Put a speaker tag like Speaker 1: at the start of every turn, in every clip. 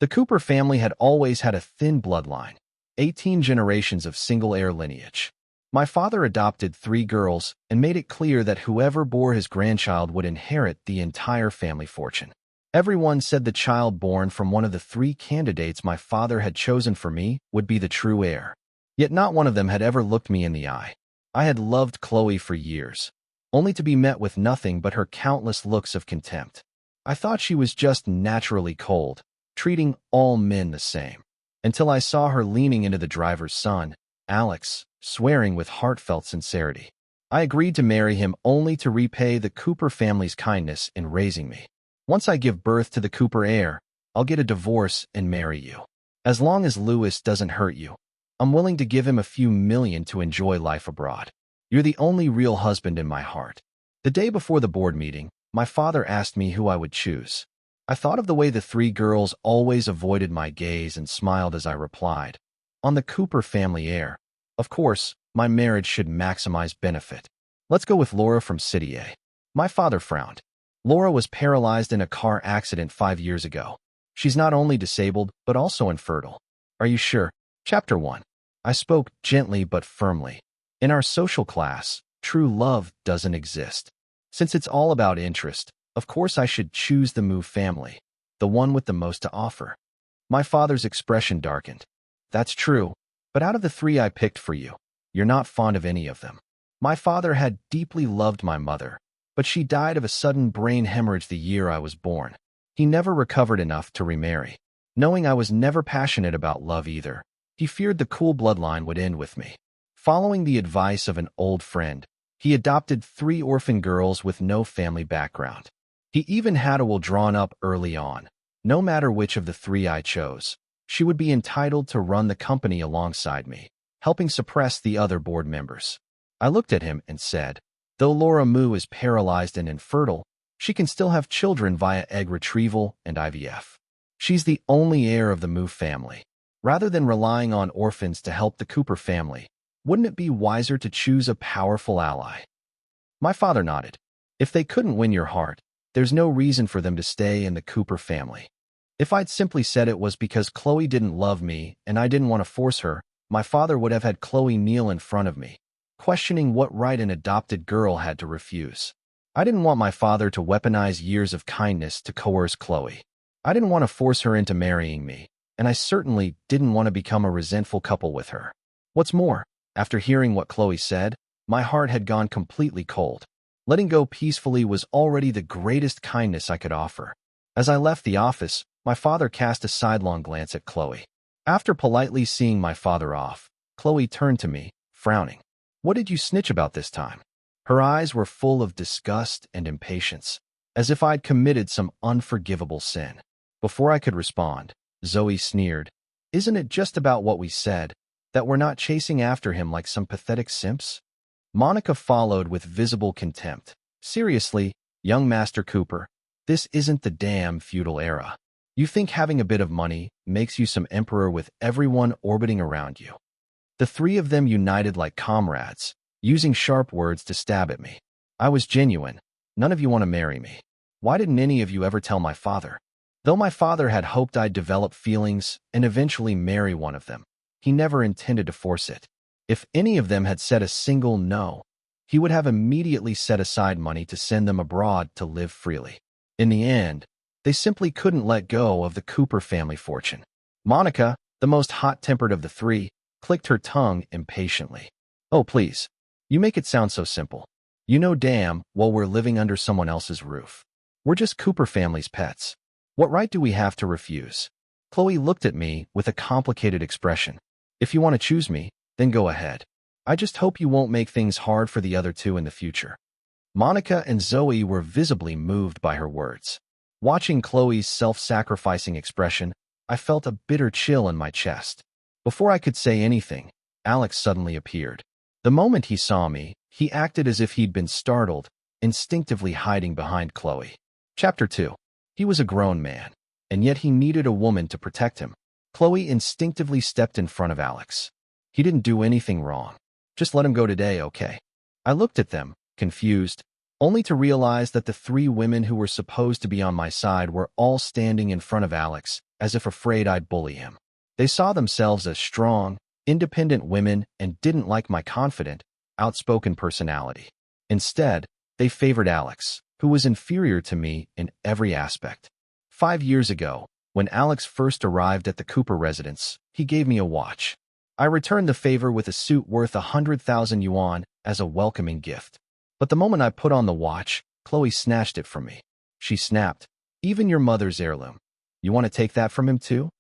Speaker 1: The Cooper family had always had a thin bloodline, 18 generations of single-heir lineage. My father adopted 3 girls and made it clear that whoever bore his grandchild would inherit the entire family fortune. Everyone said the child born from one of the 3 candidates my father had chosen for me would be the true heir. Yet not one of them had ever looked me in the eye. I had loved Chloe for years, only to be met with nothing but her countless looks of contempt. I thought she was just naturally cold, treating all men the same, until I saw her leaning into the driver's son, Alex, swearing with heartfelt sincerity. I agreed to marry him only to repay the Cooper family's kindness in raising me. Once I give birth to the Cooper heir, I'll get a divorce and marry you. As long as Louis doesn't hurt you, I'm willing to give him a few million to enjoy life abroad. You're the only real husband in my heart. The day before the board meeting, my father asked me who I would choose. I thought of the way the 3 girls always avoided my gaze and smiled as I replied, on the Cooper family heir. Of course, my marriage should maximize benefit. Let's go with Laura from City A. My father frowned. Laura was paralyzed in a car accident 5 years ago. She's not only disabled, but also infertile. Are you sure? Chapter 1. I spoke gently but firmly. In our social class, true love doesn't exist. Since it's all about interest, of course I should choose the Move family, the one with the most to offer. My father's expression darkened. That's true, but out of the 3 I picked for you, you're not fond of any of them. My father had deeply loved my mother, but she died of a sudden brain hemorrhage the year I was born. He never recovered enough to remarry. Knowing I was never passionate about love either, he feared the cool bloodline would end with me. Following the advice of an old friend, he adopted 3 orphan girls with no family background. He even had a will drawn up early on. No matter which of the 3 I chose, she would be entitled to run the company alongside me, helping suppress the other board members. I looked at him and said, though Laura Moo is paralyzed and infertile, she can still have children via egg retrieval and IVF. She's the only heir of the Moo family. Rather than relying on orphans to help the Cooper family, wouldn't it be wiser to choose a powerful ally? My father nodded. If they couldn't win your heart, there's no reason for them to stay in the Cooper family. If I'd simply said it was because Chloe didn't love me and I didn't want to force her, my father would have had Chloe kneel in front of me, questioning what right an adopted girl had to refuse. I didn't want my father to weaponize years of kindness to coerce Chloe. I didn't want to force her into marrying me, and I certainly didn't want to become a resentful couple with her. What's more, after hearing what Chloe said, my heart had gone completely cold. Letting go peacefully was already the greatest kindness I could offer. As I left the office, my father cast a sidelong glance at Chloe. After politely seeing my father off, Chloe turned to me, frowning. What did you snitch about this time? Her eyes were full of disgust and impatience, as if I'd committed some unforgivable sin. Before I could respond, Zoe sneered, "Isn't it just about what we said, that we're not chasing after him like some pathetic simps?" Monica followed with visible contempt. "Seriously, young Master Cooper, this isn't the damn feudal era. You think having a bit of money makes you some emperor with everyone orbiting around you?" The 3 of them united like comrades, using sharp words to stab at me. I was genuine. None of you want to marry me. Why didn't any of you ever tell my father? Though my father had hoped I'd develop feelings and eventually marry one of them, he never intended to force it. If any of them had said a single no, he would have immediately set aside money to send them abroad to live freely. In the end, they simply couldn't let go of the Cooper family fortune. Monica, the most hot-tempered of the 3, clicked her tongue impatiently. "Oh, please. You make it sound so simple. You know damn well we're living under someone else's roof. We're just Cooper family's pets. What right do we have to refuse?" Chloe looked at me with a complicated expression. "If you want to choose me, then go ahead. I just hope you won't make things hard for the other 2 in the future." Monica and Zoe were visibly moved by her words. Watching Chloe's self-sacrificing expression, I felt a bitter chill in my chest. Before I could say anything, Alex suddenly appeared. The moment he saw me, he acted as if he'd been startled, instinctively hiding behind Chloe. Chapter 2. He was a grown man, and yet he needed a woman to protect him. Chloe instinctively stepped in front of Alex. "He didn't do anything wrong. Just let him go today, okay?" I looked at them, confused, only to realize that the 3 women who were supposed to be on my side were all standing in front of Alex as if afraid I'd bully him. They saw themselves as strong, independent women and didn't like my confident, outspoken personality. Instead, they favored Alex, who was inferior to me in every aspect. 5 years ago, when Alex first arrived at the Cooper residence, he gave me a watch. I returned the favor with a suit worth 100,000 yuan as a welcoming gift. But the moment I put on the watch, Chloe snatched it from me. She snapped, "Even your mother's heirloom. You want to take that from him too?"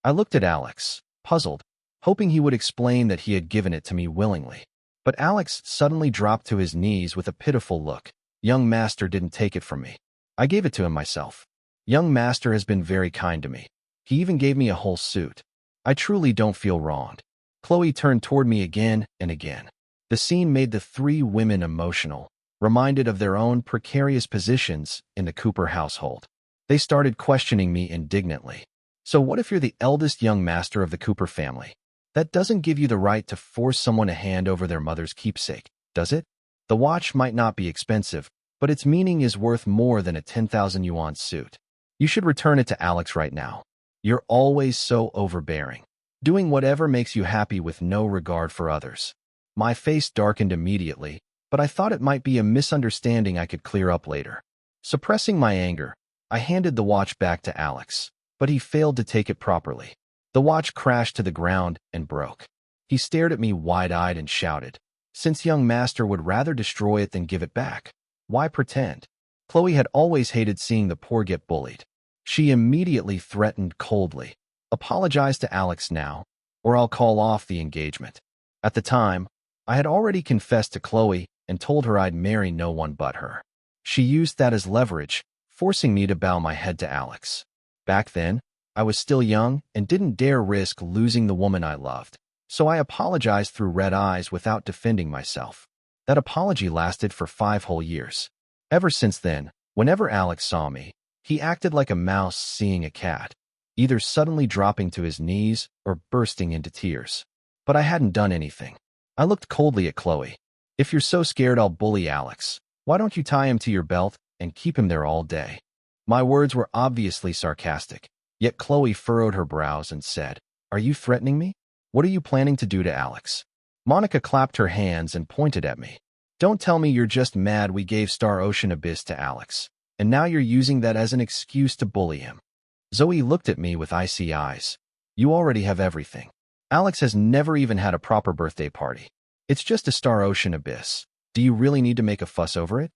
Speaker 1: I looked at Alex, puzzled, hoping he would explain that he had given it to me willingly. But Alex suddenly dropped to his knees with a pitiful look. "Young master didn't take it from me. I gave it to him myself. Young master has been very kind to me. He even gave me a whole suit. I truly don't feel wronged." Chloe turned toward me again and again. The scene made the three women emotional, reminded of their own precarious positions in the Cooper household. They started questioning me indignantly. "So what if you're the eldest young master of the Cooper family? That doesn't give you the right to force someone to hand over their mother's keepsake, does it? The watch might not be expensive, but its meaning is worth more than a 10,000 yuan suit. You should return it to Alex right now. You're always so overbearing, doing whatever makes you happy with no regard for others." My face darkened immediately, but I thought it might be a misunderstanding I could clear up later. Suppressing my anger, I handed the watch back to Alex, but he failed to take it properly. The watch crashed to the ground and broke. He stared at me wide-eyed and shouted, "Since young master would rather destroy it than give it back, why pretend?" Chloe had always hated seeing the poor get bullied. She immediately threatened coldly, "Apologize to Alex now, or I'll call off the engagement." At the time, I had already confessed to Chloe and told her I'd marry no one but her. She used that as leverage, forcing me to bow my head to Alex. Back then, I was still young and didn't dare risk losing the woman I loved, so I apologized through red eyes without defending myself. That apology lasted for 5 whole years. Ever since then, whenever Alex saw me, he acted like a mouse seeing a cat, either suddenly dropping to his knees or bursting into tears. But I hadn't done anything. I looked coldly at Chloe. "If you're so scared I'll bully Alex, why don't you tie him to your belt and keep him there all day?" My words were obviously sarcastic, yet Chloe furrowed her brows and said, "Are you threatening me? What are you planning to do to Alex?" Monica clapped her hands and pointed at me. "Don't tell me you're just mad we gave Star Ocean Abyss to Alex, and now you're using that as an excuse to bully him." Zoe looked at me with icy eyes. "You already have everything. Alex has never even had a proper birthday party. It's just a Star Ocean Abyss. Do you really need to make a fuss over it?"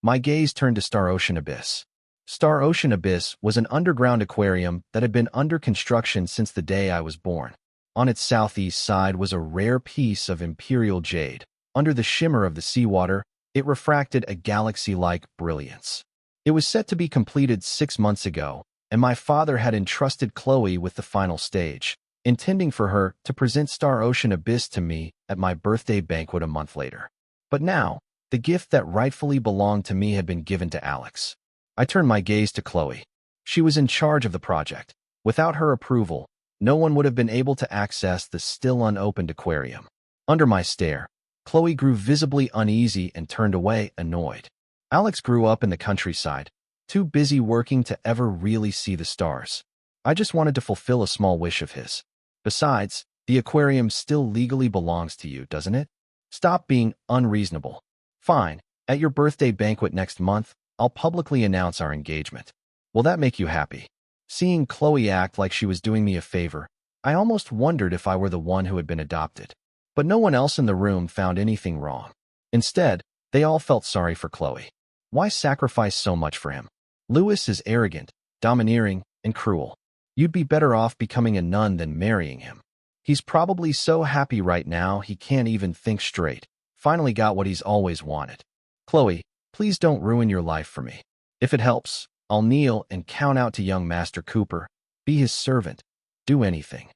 Speaker 1: My gaze turned to Star Ocean Abyss. Star Ocean Abyss was an underground aquarium that had been under construction since the day I was born. On its southeast side was a rare piece of imperial jade. Under the shimmer of the seawater, it refracted a galaxy-like brilliance. It was set to be completed 6 months ago, and my father had entrusted Chloe with the final stage, intending for her to present Star Ocean Abyss to me at my birthday banquet a month later. But now, the gift that rightfully belonged to me had been given to Alex. I turned my gaze to Chloe. She was in charge of the project. Without her approval, no one would have been able to access the still unopened aquarium. Under my stare, Chloe grew visibly uneasy and turned away, annoyed. Alex grew up in the countryside, too busy working to ever really see the stars. I just wanted to fulfill a small wish of his. Besides, the aquarium still legally belongs to you, doesn't it? Stop being unreasonable. Fine, at your birthday banquet next month, I'll publicly announce our engagement. Will that make you happy?" Seeing Chloe act like she was doing me a favor, I almost wondered if I were the one who had been adopted. But no one else in the room found anything wrong. Instead, they all felt sorry for Chloe. Why sacrifice so much for him? Louis is arrogant, domineering, and cruel. You'd be better off becoming a nun than marrying him. He's probably so happy right now he can't even think straight. Finally got what he's always wanted. Chloe, please don't ruin your life for me. If it helps, I'll kneel and count out to young Master Cooper, be his servant, do anything.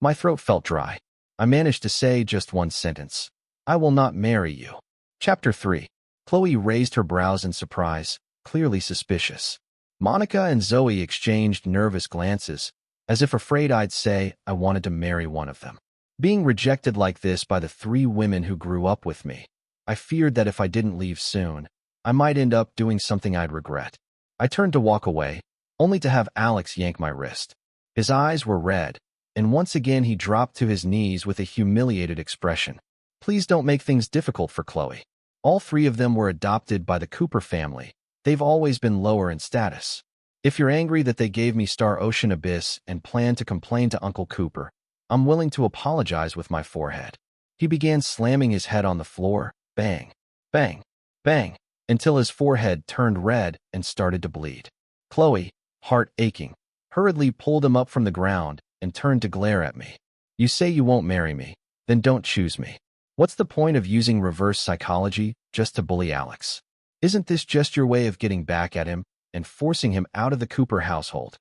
Speaker 1: My throat felt dry. I managed to say just one sentence. I will not marry you. Chapter 3. Chloe raised her brows in surprise, clearly suspicious. Monica and Zoe exchanged nervous glances, as if afraid I'd say I wanted to marry one of them. Being rejected like this by the 3 women who grew up with me, I feared that if I didn't leave soon, I might end up doing something I'd regret. I turned to walk away, only to have Alex yank my wrist. His eyes were red, and once again he dropped to his knees with a humiliated expression. Please don't make things difficult for Chloe. All three of them were adopted by the Cooper family. They've always been lower in status. If you're angry that they gave me Star Ocean Abyss and plan to complain to Uncle Cooper, I'm willing to apologize with my forehead. He began slamming his head on the floor, bang, bang, bang, until his forehead turned red and started to bleed. Chloe, heart aching, hurriedly pulled him up from the ground and turned to glare at me. You say you won't marry me, then don't choose me. What's the point of using reverse psychology just to bully Alex? Isn't this just your way of getting back at him and forcing him out of the Cooper household?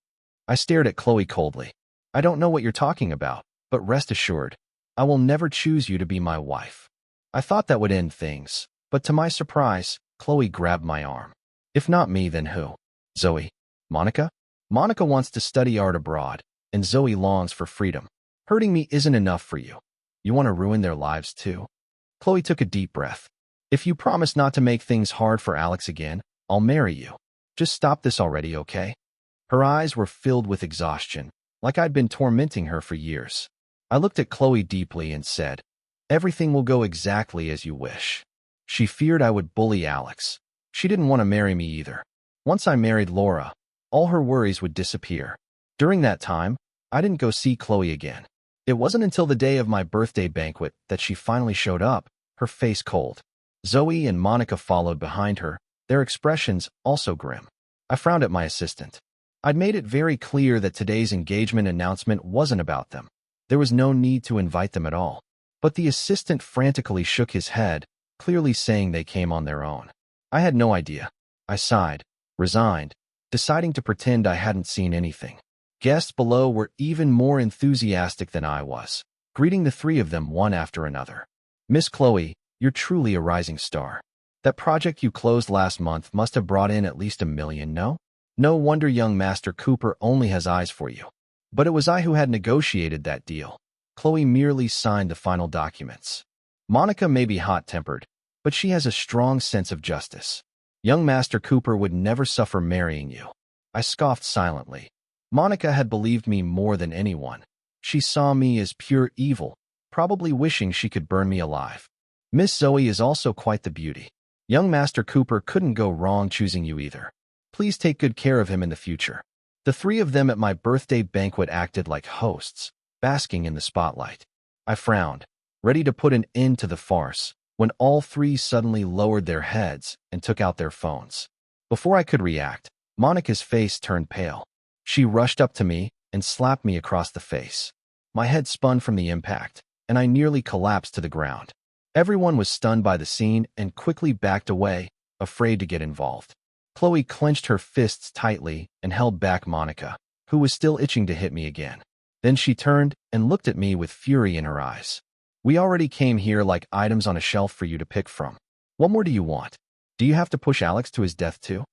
Speaker 1: I stared at Chloe coldly. I don't know what you're talking about, but rest assured, I will never choose you to be my wife. I thought that would end things, but to my surprise, Chloe grabbed my arm. If not me, then who? Zoe? Monica? Monica wants to study art abroad, and Zoe longs for freedom. Hurting me isn't enough for you. You want to ruin their lives too? Chloe took a deep breath. If you promise not to make things hard for Alex again, I'll marry you. Just stop this already, okay? Her eyes were filled with exhaustion, like I'd been tormenting her for years. I looked at Chloe deeply and said, everything will go exactly as you wish. She feared I would bully Alex. She didn't want to marry me either. Once I married Laura, all her worries would disappear. During that time, I didn't go see Chloe again. It wasn't until the day of my birthday banquet that she finally showed up, her face cold. Zoe and Monica followed behind her, their expressions also grim. I frowned at my assistant. I'd made it very clear that today's engagement announcement wasn't about them. There was no need to invite them at all. But the assistant frantically shook his head, clearly saying they came on their own. I had no idea. I sighed, resigned, deciding to pretend I hadn't seen anything. Guests below were even more enthusiastic than I was, greeting the three of them one after another. Miss Chloe, you're truly a rising star. That project you closed last month must have brought in at least $1 million, no? No wonder young Master Cooper only has eyes for you. But it was I who had negotiated that deal. Chloe merely signed the final documents. Monica may be hot-tempered, but she has a strong sense of justice. Young Master Cooper would never suffer marrying you. I scoffed silently. Monica had believed me more than anyone. She saw me as pure evil, probably wishing she could burn me alive. Miss Zoe is also quite the beauty. Young Master Cooper couldn't go wrong choosing you either. Please take good care of him in the future. The three of them at my birthday banquet acted like hosts, basking in the spotlight. I frowned, ready to put an end to the farce, when all three suddenly lowered their heads and took out their phones. Before I could react, Monica's face turned pale. She rushed up to me and slapped me across the face. My head spun from the impact, and I nearly collapsed to the ground. Everyone was stunned by the scene and quickly backed away, afraid to get involved. Chloe clenched her fists tightly and held back Monica, who was still itching to hit me again. Then she turned and looked at me with fury in her eyes. We already came here like items on a shelf for you to pick from. What more do you want? Do you have to push Alex to his death too?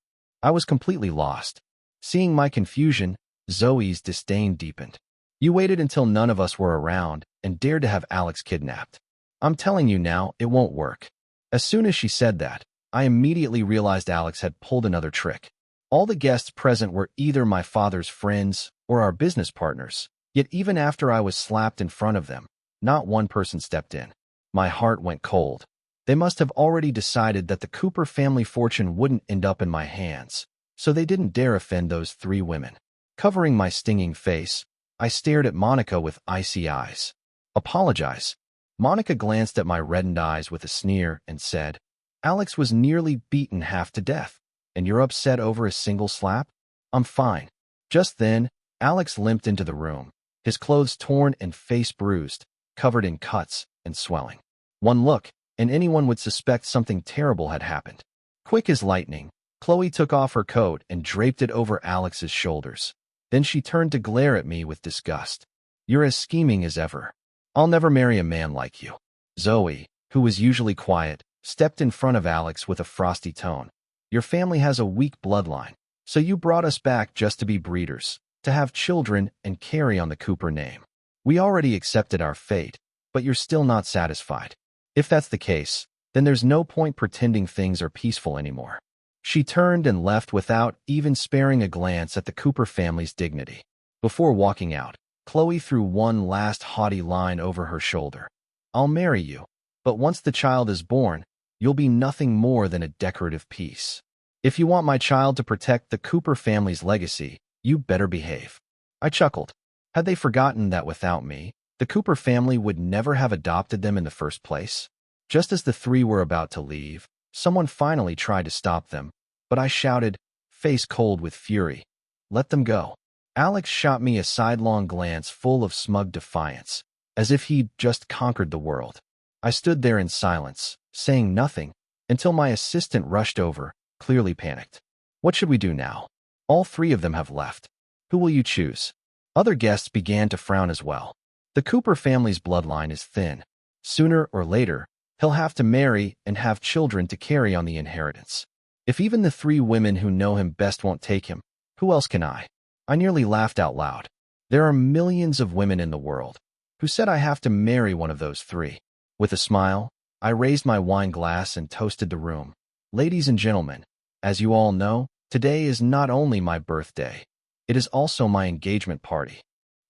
Speaker 1: I was completely lost. Seeing my confusion, Zoe's disdain deepened. You waited until none of us were around and dared to have Alex kidnapped. I'm telling you now, it won't work. As soon as she said that, I immediately realized Alex had pulled another trick. All the guests present were either my father's friends or our business partners, yet even after I was slapped in front of them, not one person stepped in. My heart went cold. They must have already decided that the Cooper family fortune wouldn't end up in my hands, so they didn't dare offend those three women. Covering my stinging face, I stared at Monica with icy eyes. Apologize. Monica glanced at my reddened eyes with a sneer and said, Alex was nearly beaten half to death, and you're upset over a single slap? I'm fine. Just then, Alex limped into the room, his clothes torn and face bruised, covered in cuts and swelling. One look, and anyone would suspect something terrible had happened. Quick as lightning, Chloe took off her coat and draped it over Alex's shoulders. Then she turned to glare at me with disgust. You're as scheming as ever. I'll never marry a man like you. Zoe, who was usually quiet, stepped in front of Alex with a frosty tone. Your family has a weak bloodline, so you brought us back just to be breeders, to have children and carry on the Cooper name. We already accepted our fate, but you're still not satisfied. If that's the case, then there's no point pretending things are peaceful anymore. She turned and left without even sparing a glance at the Cooper family's dignity. Before walking out, Chloe threw one last haughty line over her shoulder. I'll marry you, but once the child is born, you'll be nothing more than a decorative piece. If you want my child to protect the Cooper family's legacy, you better behave. I chuckled. Had they forgotten that without me, the Cooper family would never have adopted them in the first place? Just as the three were about to leave, someone finally tried to stop them, but I shouted, face cold with fury, let them go. Alex shot me a sidelong glance full of smug defiance, as if he'd just conquered the world. I stood there in silence, saying nothing, until my assistant rushed over, clearly panicked. What should we do now? All three of them have left. Who will you choose? Other guests began to frown as well. The Cooper family's bloodline is thin. Sooner or later, he'll have to marry and have children to carry on the inheritance. If even the three women who know him best won't take him, who else can I? I nearly laughed out loud. There are millions of women in the world. Who said I have to marry one of those three? With a smile, I raised my wine glass and toasted the room. Ladies and gentlemen, as you all know, today is not only my birthday, it is also my engagement party.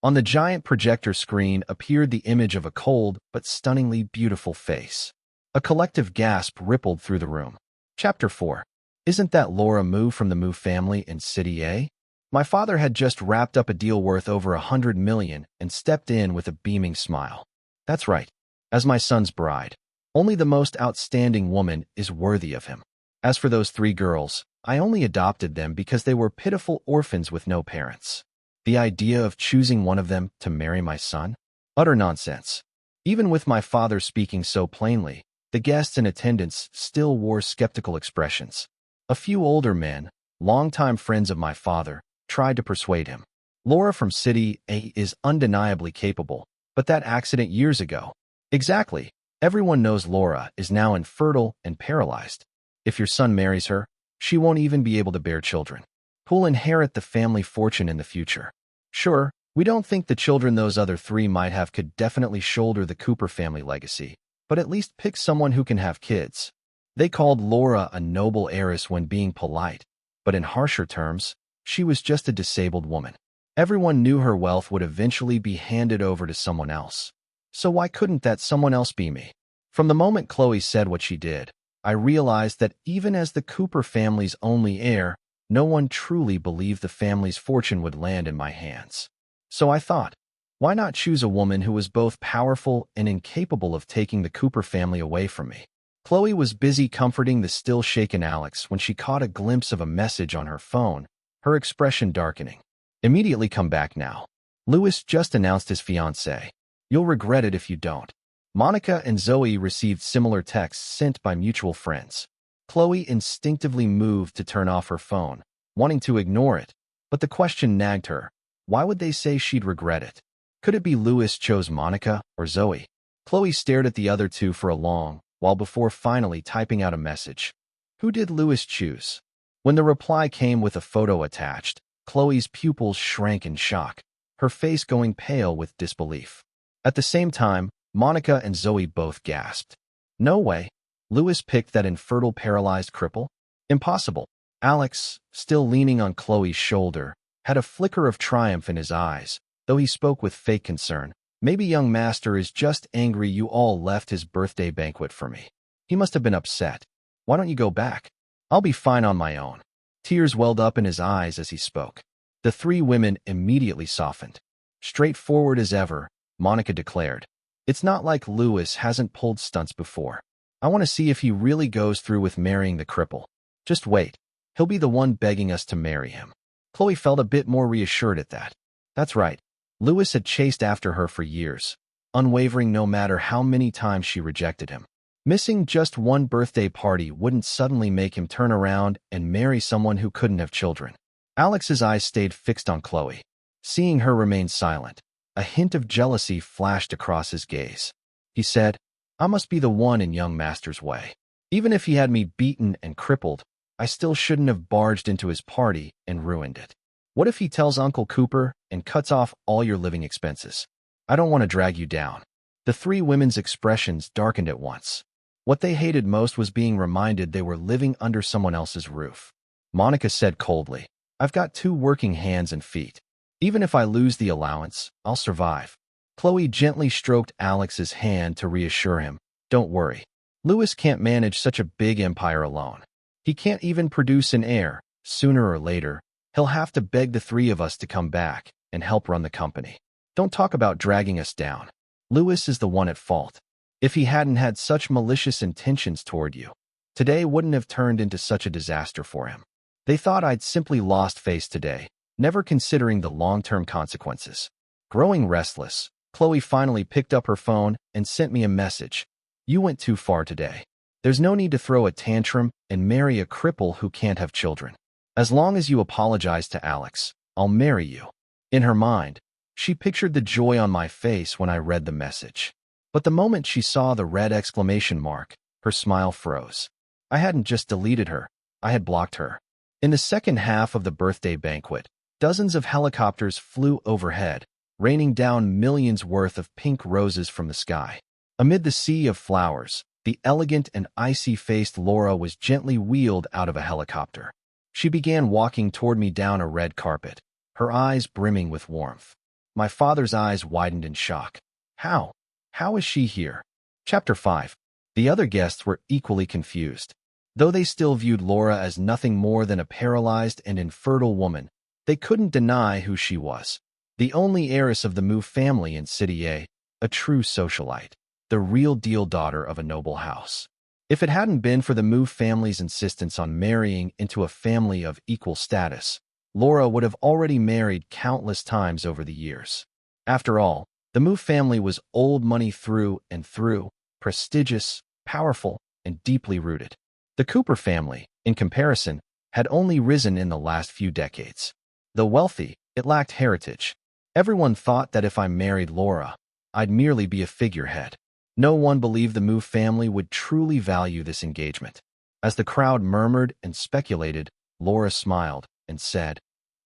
Speaker 1: On the giant projector screen appeared the image of a cold but stunningly beautiful face. A collective gasp rippled through the room. Chapter 4. Isn't that Laura Moo from the Moo family in City A? My father had just wrapped up a deal worth over $100 million and stepped in with a beaming smile. That's right. As my son's bride, only the most outstanding woman is worthy of him. As for those three girls, I only adopted them because they were pitiful orphans with no parents. The idea of choosing one of them to marry my son? Utter nonsense. Even with my father speaking so plainly, the guests in attendance still wore skeptical expressions. A few older men, longtime friends of my father, tried to persuade him. Laura from City A is undeniably capable, but that accident years ago. Exactly. Everyone knows Laura is now infertile and paralyzed. If your son marries her, she won't even be able to bear children. Who'll inherit the family fortune in the future? Sure, we don't think the children those other three might have could definitely shoulder the Cooper family legacy, but at least pick someone who can have kids. They called Laura a noble heiress when being polite, but in harsher terms, she was just a disabled woman. Everyone knew her wealth would eventually be handed over to someone else. So why couldn't that someone else be me? From the moment Chloe said what she did, I realized that even as the Cooper family's only heir, no one truly believed the family's fortune would land in my hands. So I thought, why not choose a woman who was both powerful and incapable of taking the Cooper family away from me? Chloe was busy comforting the still shaken Alex when she caught a glimpse of a message on her phone, her expression darkening. Immediately come back now. Louis just announced his fiancée. You'll regret it if you don't. Monica and Zoe received similar texts sent by mutual friends. Chloe instinctively moved to turn off her phone, wanting to ignore it, but the question nagged her. Why would they say she'd regret it? Could it be Louis chose Monica or Zoe? Chloe stared at the other two for a long while before finally typing out a message. Who did Louis choose? When the reply came with a photo attached, Chloe's pupils shrank in shock, her face going pale with disbelief. At the same time, Monica and Zoe both gasped. No way. Louis picked that infertile paralyzed cripple? Impossible. Alex, still leaning on Chloe's shoulder, had a flicker of triumph in his eyes, though he spoke with fake concern. Maybe young master is just angry you all left his birthday banquet for me. He must have been upset. Why don't you go back? I'll be fine on my own. Tears welled up in his eyes as he spoke. The three women immediately softened. Straightforward as ever, Monica declared. It's not like Louis hasn't pulled stunts before. I want to see if he really goes through with marrying the cripple. Just wait. He'll be the one begging us to marry him. Chloe felt a bit more reassured at that. That's right. Louis had chased after her for years, unwavering no matter how many times she rejected him. Missing just one birthday party wouldn't suddenly make him turn around and marry someone who couldn't have children. Alex's eyes stayed fixed on Chloe. Seeing her remain silent, a hint of jealousy flashed across his gaze. He said, I must be the one in young master's way. Even if he had me beaten and crippled, I still shouldn't have barged into his party and ruined it. What if he tells Uncle Cooper and cuts off all your living expenses? I don't want to drag you down. The three women's expressions darkened at once. What they hated most was being reminded they were living under someone else's roof. Monica said coldly, I've got two working hands and feet. Even if I lose the allowance, I'll survive. Chloe gently stroked Alex's hand to reassure him. Don't worry. Louis can't manage such a big empire alone. He can't even produce an heir. Sooner or later, he'll have to beg the three of us to come back and help run the company. Don't talk about dragging us down. Louis is the one at fault. If he hadn't had such malicious intentions toward you, today wouldn't have turned into such a disaster for him. They thought I'd simply lost face today, never considering the long-term consequences. Growing restless, Chloe finally picked up her phone and sent me a message. You went too far today. There's no need to throw a tantrum and marry a cripple who can't have children. As long as you apologize to Alex, I'll marry you. In her mind, she pictured the joy on my face when I read the message. But the moment she saw the red exclamation mark, her smile froze. I hadn't just deleted her, I had blocked her. In the second half of the birthday banquet, dozens of helicopters flew overhead, raining down millions worth of pink roses from the sky. Amid the sea of flowers, the elegant and icy-faced Laura was gently wheeled out of a helicopter. She began walking toward me down a red carpet, her eyes brimming with warmth. My father's eyes widened in shock. How? How is she here? Chapter 5. The other guests were equally confused. Though they still viewed Laura as nothing more than a paralyzed and infertile woman, they couldn't deny who she was. The only heiress of the Mu family in City A, a true socialite, the real-deal daughter of a noble house. If it hadn't been for the Mu family's insistence on marrying into a family of equal status, Laura would have already married countless times over the years. After all, the Mu family was old money through and through, prestigious, powerful, and deeply rooted. The Cooper family, in comparison, had only risen in the last few decades. Though wealthy, it lacked heritage. Everyone thought that if I married Laura, I'd merely be a figurehead. No one believed the Mu family would truly value this engagement. As the crowd murmured and speculated, Laura smiled and said,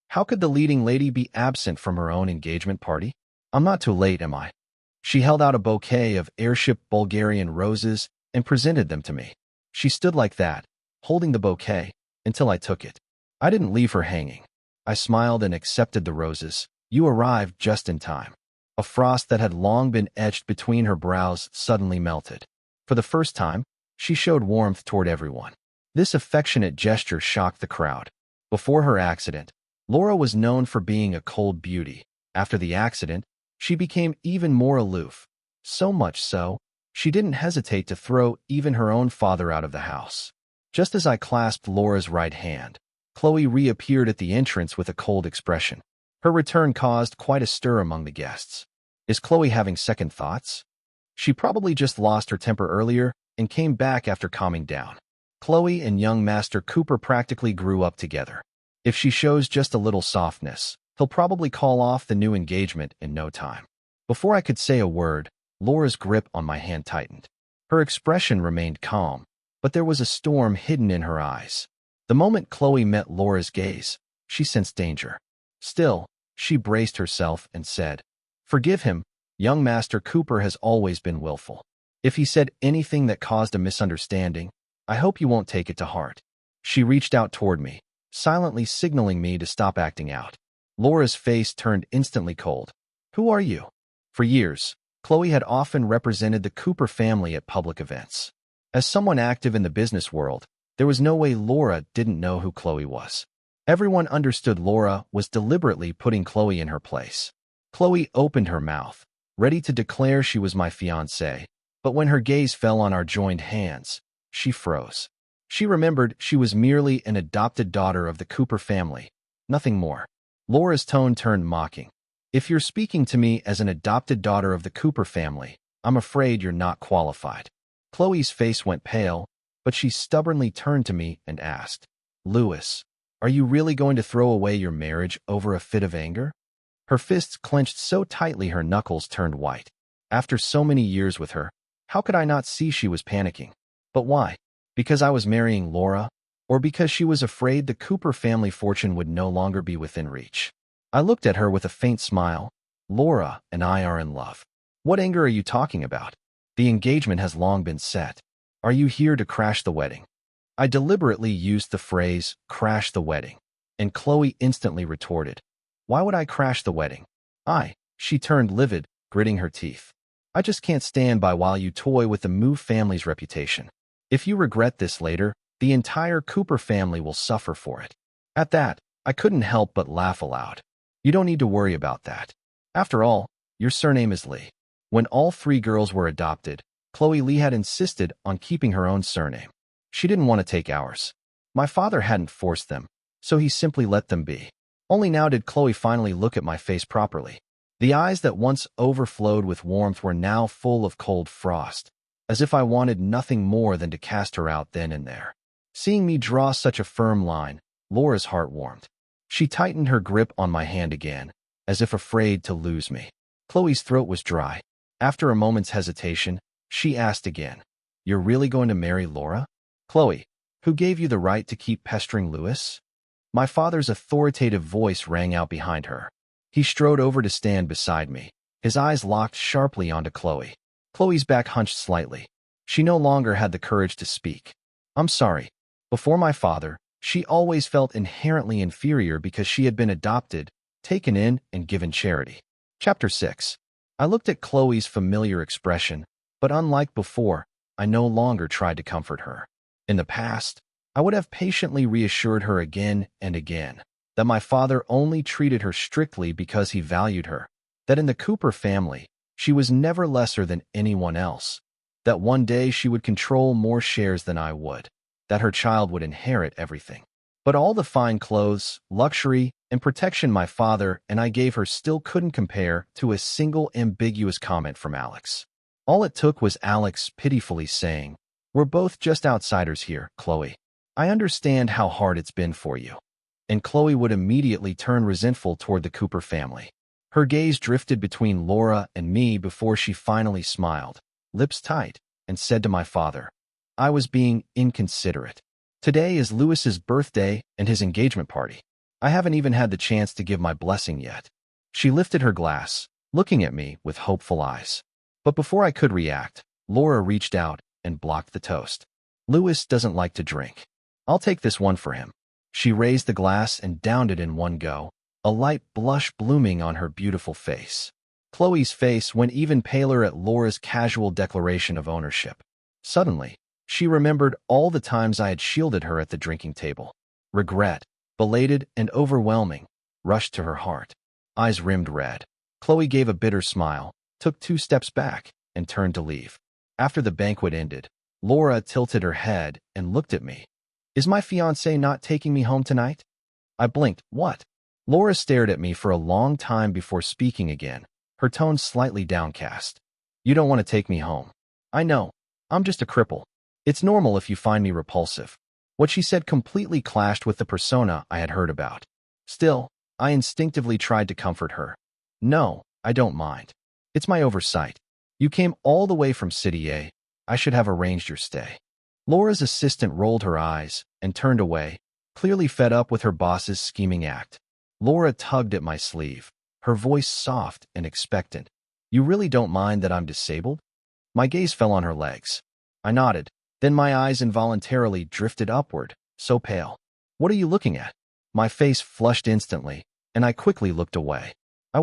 Speaker 1: "How could the leading lady be absent from her own engagement party? I'm not too late, am I?" She held out a bouquet of airship Bulgarian roses and presented them to me. She stood like that, holding the bouquet, until I took it. I didn't leave her hanging. I smiled and accepted the roses. You arrived just in time. A frost that had long been etched between her brows suddenly melted. For the first time, she showed warmth toward everyone. This affectionate gesture shocked the crowd. Before her accident, Laura was known for being a cold beauty. After the accident, she became even more aloof. So much so, she didn't hesitate to throw even her own father out of the house. Just as I clasped Laura's right hand, Chloe reappeared at the entrance with a cold expression. Her return caused quite a stir among the guests. Is Chloe having second thoughts? She probably just lost her temper earlier and came back after calming down. Chloe and young Master Cooper practically grew up together. If she shows just a little softness, he'll probably call off the new engagement in no time. Before I could say a word, Laura's grip on my hand tightened. Her expression remained calm, but there was a storm hidden in her eyes. The moment Chloe met Laura's gaze, she sensed danger. Still, she braced herself and said, "Forgive him. Young Master Cooper has always been willful. If he said anything that caused a misunderstanding, I hope you won't take it to heart." She reached out toward me, silently signaling me to stop acting out. Laura's face turned instantly cold. "Who are you?" For years, Chloe had often represented the Cooper family at public events. As someone active in the business world, there was no way Laura didn't know who Chloe was. Everyone understood Laura was deliberately putting Chloe in her place. Chloe opened her mouth, ready to declare she was my fiancée, but when her gaze fell on our joined hands, she froze. She remembered she was merely an adopted daughter of the Cooper family, nothing more. Laura's tone turned mocking. "If you're speaking to me as an adopted daughter of the Cooper family, I'm afraid you're not qualified." Chloe's face went pale, but she stubbornly turned to me and asked, "Louis, are you really going to throw away your marriage over a fit of anger?" Her fists clenched so tightly her knuckles turned white. After so many years with her, how could I not see she was panicking? But why? Because I was marrying Laura? Or because she was afraid the Cooper family fortune would no longer be within reach? I looked at her with a faint smile. "Laura and I are in love. What anger are you talking about? The engagement has long been set. Are you here to crash the wedding?" I deliberately used the phrase, "crash the wedding," and Chloe instantly retorted, Why would I crash the wedding? She turned livid, gritting her teeth. I just can't stand by while you toy with the Move family's reputation. If you regret this later, the entire Cooper family will suffer for it. At that, I couldn't help but laugh aloud. You don't need to worry about that. After all, your surname is Lee. When all three girls were adopted, Chloe Lee had insisted on keeping her own surname. She didn't want to take ours. My father hadn't forced them, so he simply let them be. Only now did Chloe finally look at my face properly. The eyes that once overflowed with warmth were now full of cold frost, as if I wanted nothing more than to cast her out then and there. Seeing me draw such a firm line, Laura's heart warmed. She tightened her grip on my hand again, as if afraid to lose me. Chloe's throat was dry. After a moment's hesitation, she asked again, "You're really going to marry Laura? Chloe, who gave you the right to keep pestering Lewis?" My father's authoritative voice rang out behind her. He strode over to stand beside me, his eyes locked sharply onto Chloe. Chloe's back hunched slightly. She no longer had the courage to speak. "I'm sorry." Before my father, she always felt inherently inferior because she had been adopted, taken in, and given charity. Chapter 6. I looked at Chloe's familiar expression, but unlike before, I no longer tried to comfort her. In the past, I would have patiently reassured her again and again that my father only treated her strictly because he valued her, that in the Cooper family, she was never lesser than anyone else, that one day she would control more shares than I would, that her child would inherit everything. But all the fine clothes, luxury, and protection my father and I gave her still couldn't compare to a single ambiguous comment from Alex. All it took was Alex pitifully saying, "We're both just outsiders here, Chloe. I understand how hard it's been for you." And Chloe would immediately turn resentful toward the Cooper family. Her gaze drifted between Laura and me before she finally smiled, lips tight, and said to my father, "I was being inconsiderate. Today is Lewis's birthday and his engagement party. I haven't even had the chance to give my blessing yet." She lifted her glass, looking at me with hopeful eyes. But before I could react, Laura reached out and blocked the toast. "Lewis doesn't like to drink. I'll take this one for him." She raised the glass and downed it in one go, a light blush blooming on her beautiful face. Chloe's face went even paler at Laura's casual declaration of ownership. Suddenly, she remembered all the times I had shielded her at the drinking table. Regret, belated and overwhelming, rushed to her heart. Eyes rimmed red. Chloe gave a bitter smile, took 2 steps back, and turned to leave. After the banquet ended, Laura tilted her head and looked at me. "Is my fiancé not taking me home tonight?" I blinked. "What?" Laura stared at me for a long time before speaking again, her tone slightly downcast. "You don't want to take me home. I know. I'm just a cripple. It's normal if you find me repulsive." What she said completely clashed with the persona I had heard about. Still, I instinctively tried to comfort her. "No, I don't mind. It's my oversight. You came all the way from City A. I should have arranged your stay." Laura's assistant rolled her eyes and turned away, clearly fed up with her boss's scheming act. Laura tugged at my sleeve, her voice soft and expectant. "You really don't mind that I'm disabled?" My gaze fell on her legs. I nodded, then my eyes involuntarily drifted upward, so pale. "What are you looking at?" My face flushed instantly, and I quickly looked away. I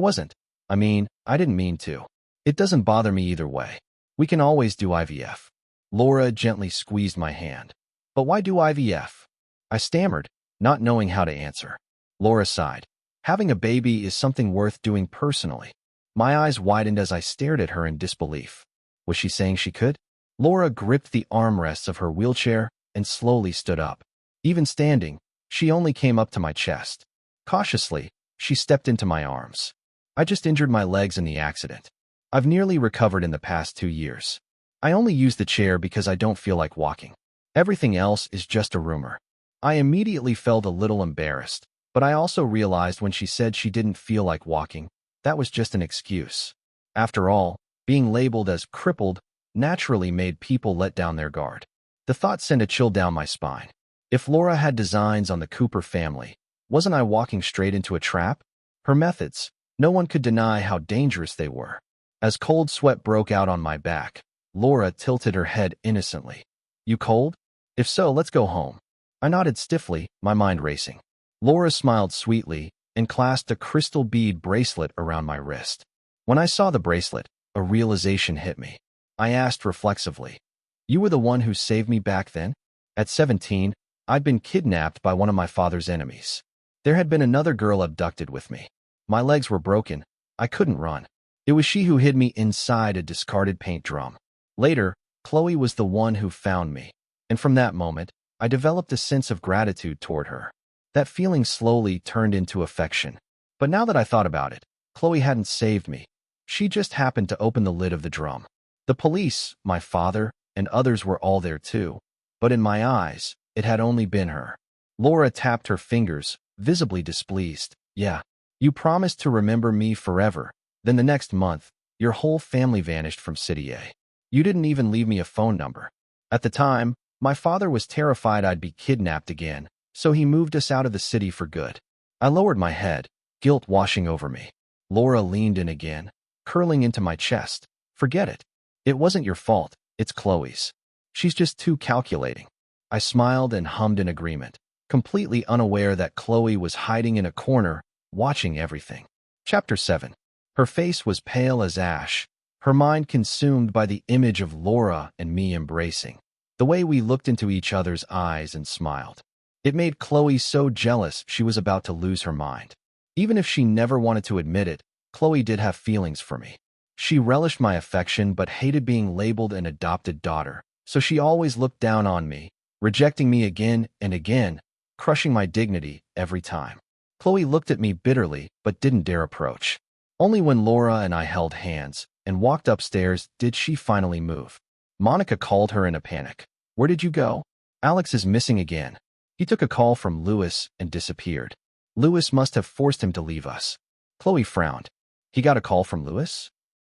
Speaker 1: didn't mean to. It doesn't bother me either way. We can always do IVF. Laura gently squeezed my hand. "But why do IVF?" I stammered, not knowing how to answer. Laura sighed. "Having a baby is something worth doing personally." My eyes widened as I stared at her in disbelief. Was she saying she could? Laura gripped the armrests of her wheelchair and slowly stood up. Even standing, she only came up to my chest. Cautiously, she stepped into my arms. "I just injured my legs in the accident. I've nearly recovered in the past 2 years. I only use the chair because I don't feel like walking. Everything else is just a rumor." I immediately felt a little embarrassed, but I also realized when she said she didn't feel like walking, that was just an excuse. After all, being labeled as crippled naturally made people let down their guard. The thought sent a chill down my spine. If Laura had designs on the Cooper family, wasn't I walking straight into a trap? Her methods, no one could deny how dangerous they were. As cold sweat broke out on my back, Laura tilted her head innocently. "You cold? If so, let's go home." I nodded stiffly, my mind racing. Laura smiled sweetly and clasped a crystal bead bracelet around my wrist. When I saw the bracelet, a realization hit me. I asked reflexively, "You were the one who saved me back then?" At 17, I'd been kidnapped by one of my father's enemies. There had been another girl abducted with me. My legs were broken. I couldn't run. It was she who hid me inside a discarded paint drum. Later, Chloe was the one who found me, and from that moment, I developed a sense of gratitude toward her. That feeling slowly turned into affection. But now that I thought about it, Chloe hadn't saved me. She just happened to open the lid of the drum. The police, my father, and others were all there too. But in my eyes, it had only been her. Laura tapped her fingers, visibly displeased. "Yeah, you promised to remember me forever. Then the next month, your whole family vanished from City A. You didn't even leave me a phone number." At the time, my father was terrified I'd be kidnapped again, so he moved us out of the city for good. I lowered my head, guilt washing over me. Laura leaned in again, curling into my chest. "Forget it. It wasn't your fault, it's Chloe's. She's just too calculating." I smiled and hummed in agreement, completely unaware that Chloe was hiding in a corner, watching everything. Chapter 7. Her face was pale as ash, her mind consumed by the image of Laura and me embracing. The way we looked into each other's eyes and smiled. It made Chloe so jealous she was about to lose her mind. Even if she never wanted to admit it, Chloe did have feelings for me. She relished my affection but hated being labeled an adopted daughter, so she always looked down on me, rejecting me again and again, crushing my dignity every time. Chloe looked at me bitterly but didn't dare approach. Only when Laura and I held hands and walked upstairs did she finally move. Monica called her in a panic. "Where did you go?" "Alex is missing again. He took a call from Lewis and disappeared. Lewis must have forced him to leave us." Chloe frowned. "He got a call from Lewis?"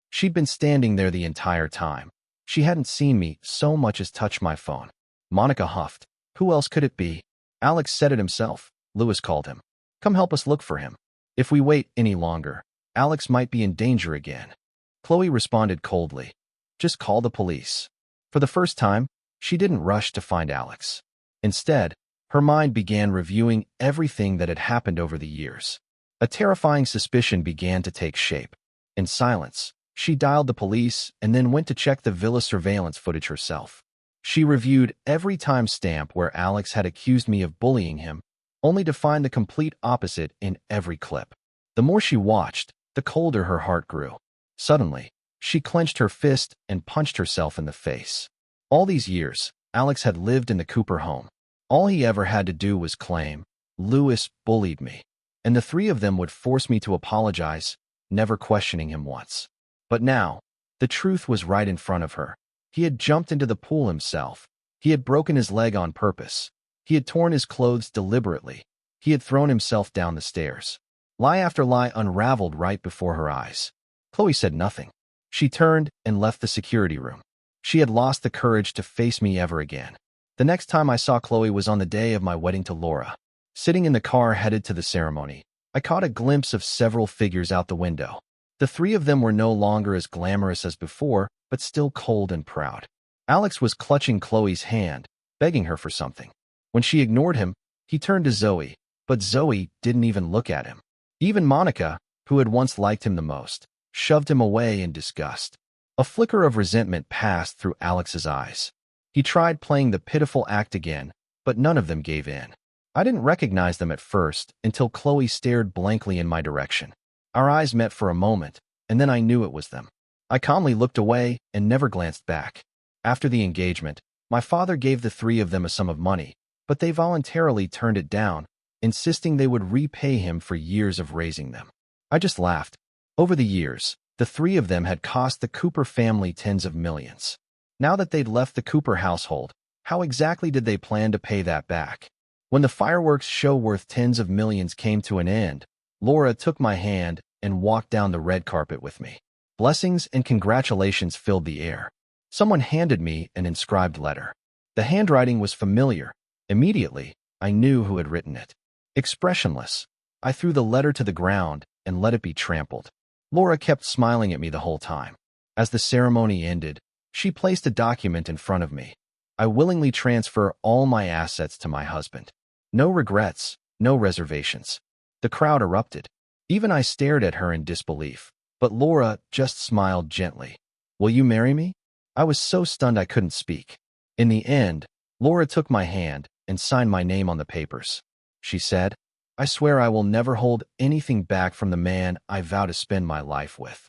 Speaker 1: She'd been standing there the entire time. She hadn't seen me so much as touch my phone. Monica huffed. "Who else could it be? Alex said it himself. Lewis called him. Come help us look for him. If we wait any longer, Alex might be in danger again." Chloe responded coldly. "Just call the police." For the first time, she didn't rush to find Alex. Instead, her mind began reviewing everything that had happened over the years. A terrifying suspicion began to take shape. In silence, she dialed the police and then went to check the villa surveillance footage herself. She reviewed every timestamp where Alex had accused me of bullying him, only to find the complete opposite in every clip. The more she watched, the colder her heart grew. Suddenly, she clenched her fist and punched herself in the face. All these years, Alex had lived in the Cooper home. All he ever had to do was claim, "Lewis bullied me," and the three of them would force me to apologize, never questioning him once. But now, the truth was right in front of her. He had jumped into the pool himself. He had broken his leg on purpose. He had torn his clothes deliberately. He had thrown himself down the stairs. Lie after lie unraveled right before her eyes. Chloe said nothing. She turned and left the security room. She had lost the courage to face me ever again. The next time I saw Chloe was on the day of my wedding to Laura. Sitting in the car headed to the ceremony, I caught a glimpse of several figures out the window. The three of them were no longer as glamorous as before, but still cold and proud. Alex was clutching Chloe's hand, begging her for something. When she ignored him, he turned to Zoe, but Zoe didn't even look at him. Even Monica, who had once liked him the most, shoved him away in disgust. A flicker of resentment passed through Alex's eyes. He tried playing the pitiful act again, but none of them gave in. I didn't recognize them at first until Chloe stared blankly in my direction. Our eyes met for a moment, and then I knew it was them. I calmly looked away and never glanced back. After the engagement, my father gave the three of them a sum of money, but they voluntarily turned it down, insisting they would repay him for years of raising them. I just laughed. Over the years, the three of them had cost the Cooper family tens of millions. Now that they'd left the Cooper household, how exactly did they plan to pay that back? When the fireworks show worth tens of millions came to an end, Laura took my hand and walked down the red carpet with me. Blessings and congratulations filled the air. Someone handed me an inscribed letter. The handwriting was familiar. Immediately, I knew who had written it. Expressionless, I threw the letter to the ground and let it be trampled. Laura kept smiling at me the whole time. As the ceremony ended, she placed a document in front of me. I willingly transfer all my assets to my husband. No regrets, no reservations. The crowd erupted. Even I stared at her in disbelief, but Laura just smiled gently. "Will you marry me?" I was so stunned I couldn't speak. In the end, Laura took my hand and signed my name on the papers. She said, "I swear I will never hold anything back from the man I vow to spend my life with."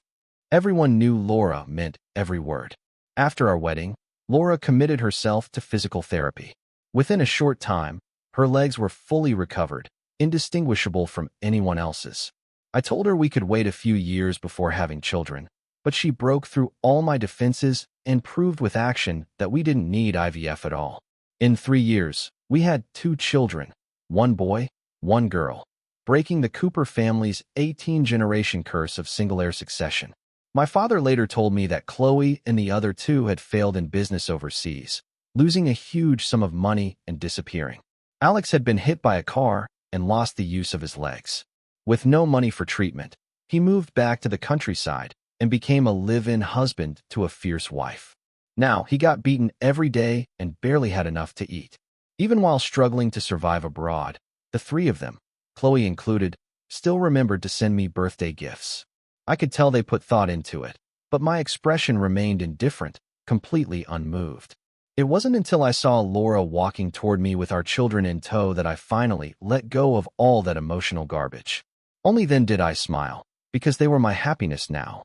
Speaker 1: Everyone knew Laura meant every word. After our wedding, Laura committed herself to physical therapy. Within a short time, her legs were fully recovered, indistinguishable from anyone else's. I told her we could wait a few years before having children, but she broke through all my defenses and proved with action that we didn't need IVF at all. In 3 years, we had 2 children, 1 boy, 1 girl, breaking the Cooper family's 18-generation curse of single-heir succession. My father later told me that Chloe and the other 2 had failed in business overseas, losing a huge sum of money and disappearing. Alex had been hit by a car and lost the use of his legs. With no money for treatment, he moved back to the countryside and became a live-in husband to a fierce wife. Now, he got beaten every day and barely had enough to eat. Even while struggling to survive abroad, the 3 of them, Chloe included, still remembered to send me birthday gifts. I could tell they put thought into it, but my expression remained indifferent, completely unmoved. It wasn't until I saw Laura walking toward me with our children in tow that I finally let go of all that emotional garbage. Only then did I smile, because they were my happiness now.